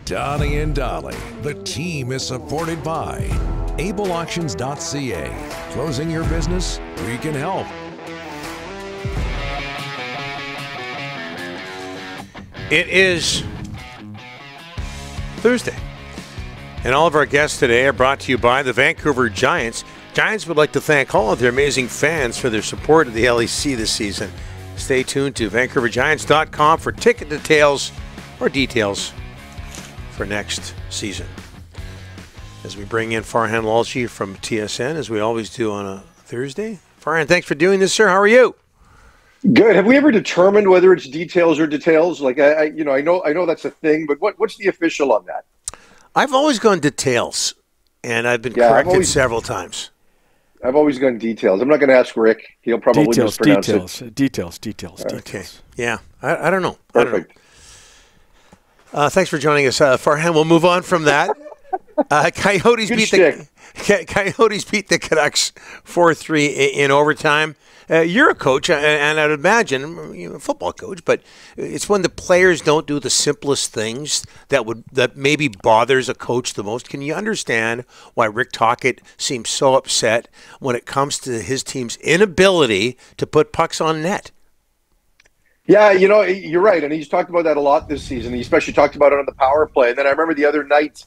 Donnie and Dolly. The team is supported by ableauctions.ca. Closing your business? We can help. It is Thursday, and all of our guests today are brought to you by the Vancouver Giants. Giants would like to thank all of their amazing fans for their support of the LEC this season. Stay tuned to VancouverGiants.com for ticket details or details for next season. As we bring in Farhan Lalji from TSN, as we always do on a Thursday. Farhan, thanks for doing this, sir. How are you? Good. Have we ever determined whether it's details or details? Like I know that's a thing, but what's the official on that? I've always gone details, and I've been corrected several times. I've always gone details. I'm not going to ask Rick. He'll probably mispronounce it. Details. Okay. Yeah. I don't know. Perfect. Thanks for joining us, Farhan. We'll move on from that. Coyotes beat the Canucks 4-3 in overtime. You're a coach, and I'd imagine you're a football coach, but it's when the players don't do the simplest things that maybe bothers a coach the most. Can you understand why Rick Tocchet seems so upset when it comes to his team's inability to put pucks on net? Yeah, you're right, and he's talked about that a lot this season. He especially talked about it on the power play. And then I remember the other night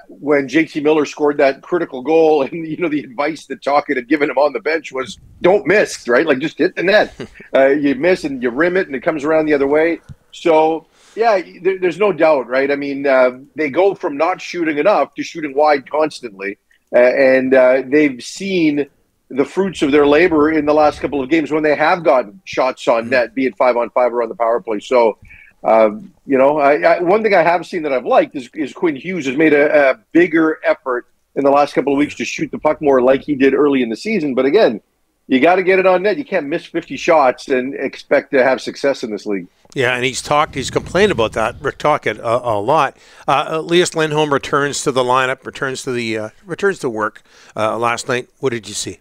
when JT Miller scored that critical goal, and the advice that Tocchet had given him on the bench was don't miss, right? Like just hit the net. You miss and you rim it, and it comes around the other way. So yeah, there's no doubt, right? I mean, they go from not shooting enough to shooting wide constantly, and they've seen the fruits of their labor in the last couple of games when they have gotten shots on net, be it 5-on-5 or on the power play. So. One thing I have seen that I've liked is Quinn Hughes has made a bigger effort in the last couple of weeks to shoot the puck more like he did early in the season. But again, you got to get it on net. You can't miss 50 shots and expect to have success in this league. Yeah, and he's complained about that, Rick Tocchet, a lot. Elias Lindholm returns to the lineup, returns to work last night. What did you see?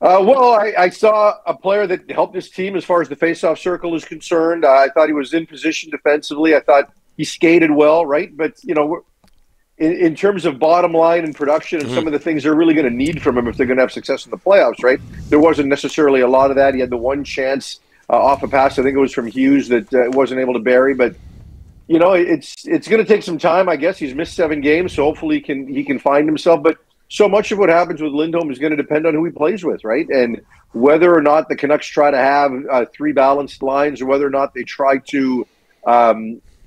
I saw a player that helped his team as far as the faceoff circle is concerned. I thought he was in position defensively. I thought he skated well, right? But, in terms of bottom line and production and some of the things they're really going to need from him if they're going to have success in the playoffs, right? There wasn't necessarily a lot of that. He had the one chance off a pass. I think it was from Hughes that wasn't able to bury. But, it's going to take some time, I guess. He's missed 7 games, so hopefully he can find himself. But so much of what happens with Lindholm is going to depend on who he plays with, right? And whether or not the Canucks try to have 3 balanced lines or whether or not they try to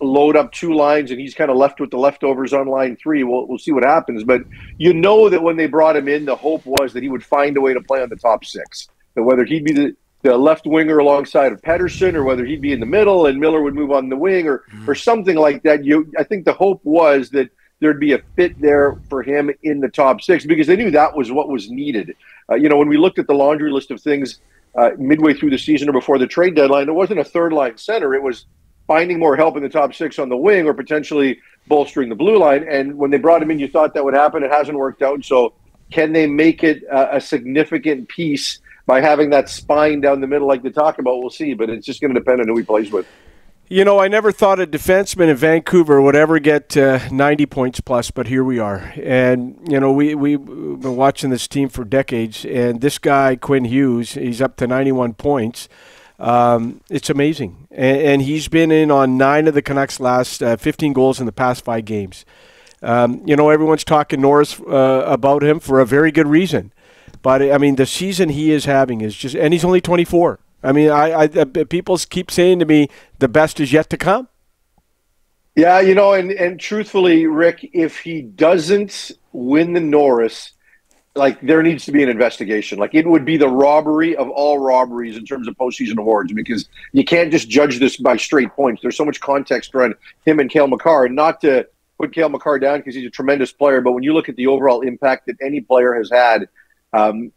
load up 2 lines and he's kind of left with the leftovers on line 3, we'll see what happens. But that when they brought him in, the hope was that he would find a way to play on the top 6. That whether he'd be the left winger alongside of Pettersson or whether he'd be in the middle and Miller would move on the wing or something like that. I think the hope was that there'd be a fit there for him in the top 6 because they knew that was what was needed. When we looked at the laundry list of things midway through the season or before the trade deadline, there wasn't a third-line center. It was finding more help in the top 6 on the wing or potentially bolstering the blue line. And when they brought him in, you thought that would happen. It hasn't worked out. So can they make it a significant piece by having that spine down the middle like they talk about? We'll see. But it's just going to depend on who he plays with. I never thought a defenseman in Vancouver would ever get 90 points plus, but here we are. And, we've been watching this team for decades, and this guy, Quinn Hughes, he's up to 91 points. It's amazing. And he's been in on 9 of the Canucks' last 15 goals in the past 5 games. Everyone's talking Norris about him for a very good reason. But, the season he is having is just – and he's only 24. People keep saying to me, the best is yet to come. Yeah, and truthfully, Rick, if he doesn't win the Norris, there needs to be an investigation. It would be the robbery of all robberies in terms of postseason awards because you can't just judge this by straight points. There's so much context around him and Cale Makar, and not to put Cale Makar down because he's a tremendous player, but when you look at the overall impact that any player has had,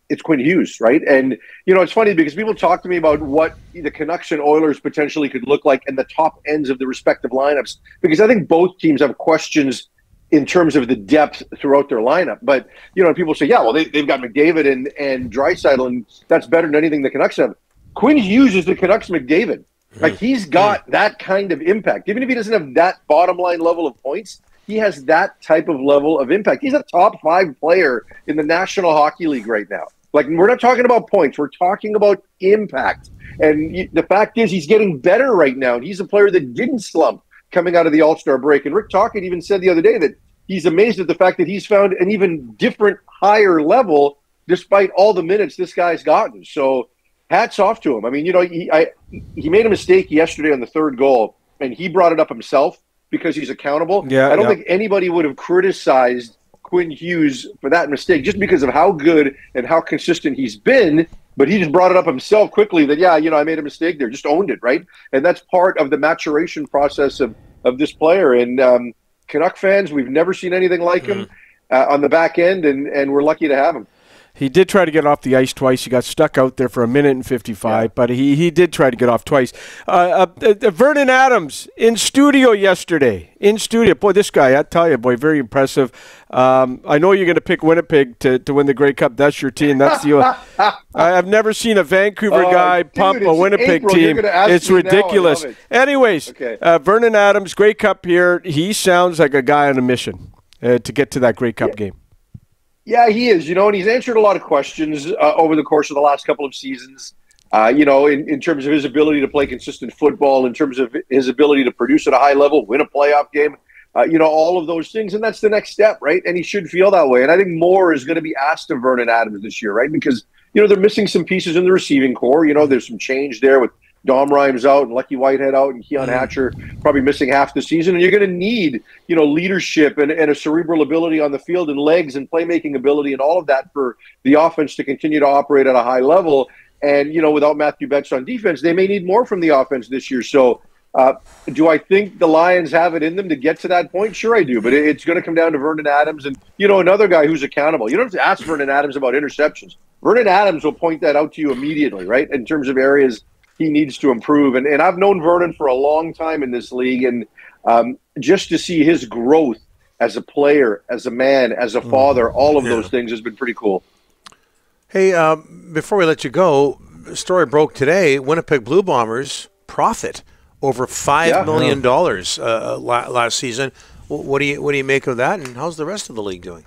it's Quinn Hughes, right? And, it's funny because people talk to me about what the Canucks and Oilers potentially could look like in the top ends of the respective lineups, because I think both teams have questions in terms of the depth throughout their lineup. But, people say, yeah, well, they've got McDavid and Draisaitl, and that's better than anything the Canucks have. Quinn Hughes is the Canucks McDavid. Like, he's got that kind of impact. Even if he doesn't have that bottom line level of points, he has that type of level of impact. He's a top 5 player in the National Hockey League right now. Like, we're not talking about points. We're talking about impact. And the fact is, he's getting better right now. He's a player that didn't slump coming out of the All-Star break. And Rick Tocchet even said the other day that he's amazed at the fact that he's found an even different, higher level despite all the minutes this guy's gotten. So hats off to him. I mean, he made a mistake yesterday on the 3rd goal, and he brought it up himself because he's accountable. I don't think anybody would have criticized Quinn Hughes for that mistake just because of how good and how consistent he's been. But he just brought it up himself quickly that, I made a mistake there. Just owned it, right? And that's part of the maturation process of this player. And Canuck fans, we've never seen anything like him on the back end, and we're lucky to have him. He did try to get off the ice twice. He got stuck out there for 1:55, but he did try to get off twice. Vernon Adams in studio yesterday. In studio. Boy, this guy, I tell you, boy, very impressive. I know you're going to pick Winnipeg to win the Grey Cup. That's your team. That's the. I've never seen a Vancouver guy pump a Winnipeg team. It's ridiculous. Anyways, Vernon Adams, Grey Cup here. He sounds like a guy on a mission to get to that Grey Cup game. Yeah, he is, and he's answered a lot of questions over the course of the last couple of seasons, in terms of his ability to play consistent football, in terms of his ability to produce at a high level, win a playoff game, all of those things. And that's the next step, right? And he should feel that way. And I think more is going to be asked of Vernon Adams this year, right? Because, they're missing some pieces in the receiving core. There's some change there with Dom Rhymes out and Lucky Whitehead out and Keon Hatcher probably missing half the season. And you're going to need, leadership and a cerebral ability on the field and legs and playmaking ability and all of that for the offense to continue to operate at a high level. And, without Matthew Betts on defense, they may need more from the offense this year. So do I think the Lions have it in them to get to that point? Sure I do. But it's going to come down to Vernon Adams and, another guy who's accountable. You don't have to ask Vernon Adams about interceptions. Vernon Adams will point that out to you immediately, right, in terms of areas he needs to improve. And I've known Vernon for a long time in this league. And just to see his growth as a player, as a man, as a father, all of those things has been pretty cool. Hey, before we let you go, a story broke today. Winnipeg Blue Bombers profit over $5 million last season. What do you make of that, and how's the rest of the league doing?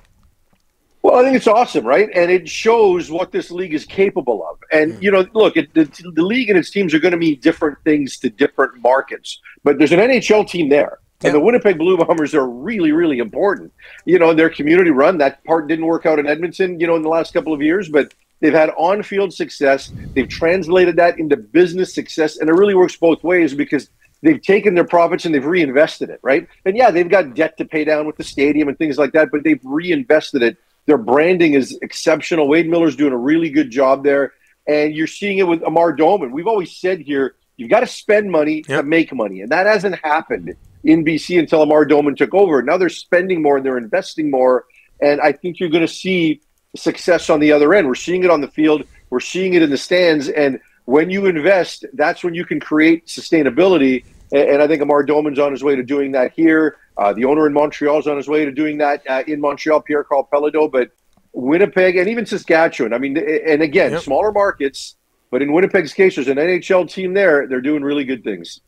Well, I think it's awesome, right? And it shows what this league is capable of. And, look, the league and its teams are going to mean different things to different markets. But there's an NHL team there. And the Winnipeg Blue Bombers are really, really important. Their community run, that part didn't work out in Edmonton, in the last couple of years. But they've had on-field success. They've translated that into business success. And it really works both ways because they've taken their profits and they've reinvested it, right? And, they've got debt to pay down with the stadium and things like that. But they've reinvested it. Their branding is exceptional. Wade Miller's doing a really good job there. And you're seeing it with Amar Doman. We've always said here, you've got to spend money to make money. And that hasn't happened in BC until Amar Doman took over. Now they're spending more and they're investing more. And I think you're going to see success on the other end. We're seeing it on the field. We're seeing it in the stands. And when you invest, that's when you can create sustainability. And I think Amar Doman's on his way to doing that here. The owner in Montreal is on his way to doing that in Montreal, Pierre-Carl Pelado. But Winnipeg and even Saskatchewan, I mean, and again, smaller markets, but in Winnipeg's case, there's an NHL team there. They're doing really good things.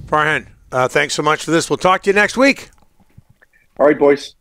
Farhan, thanks so much for this. We'll talk to you next week. All right, boys.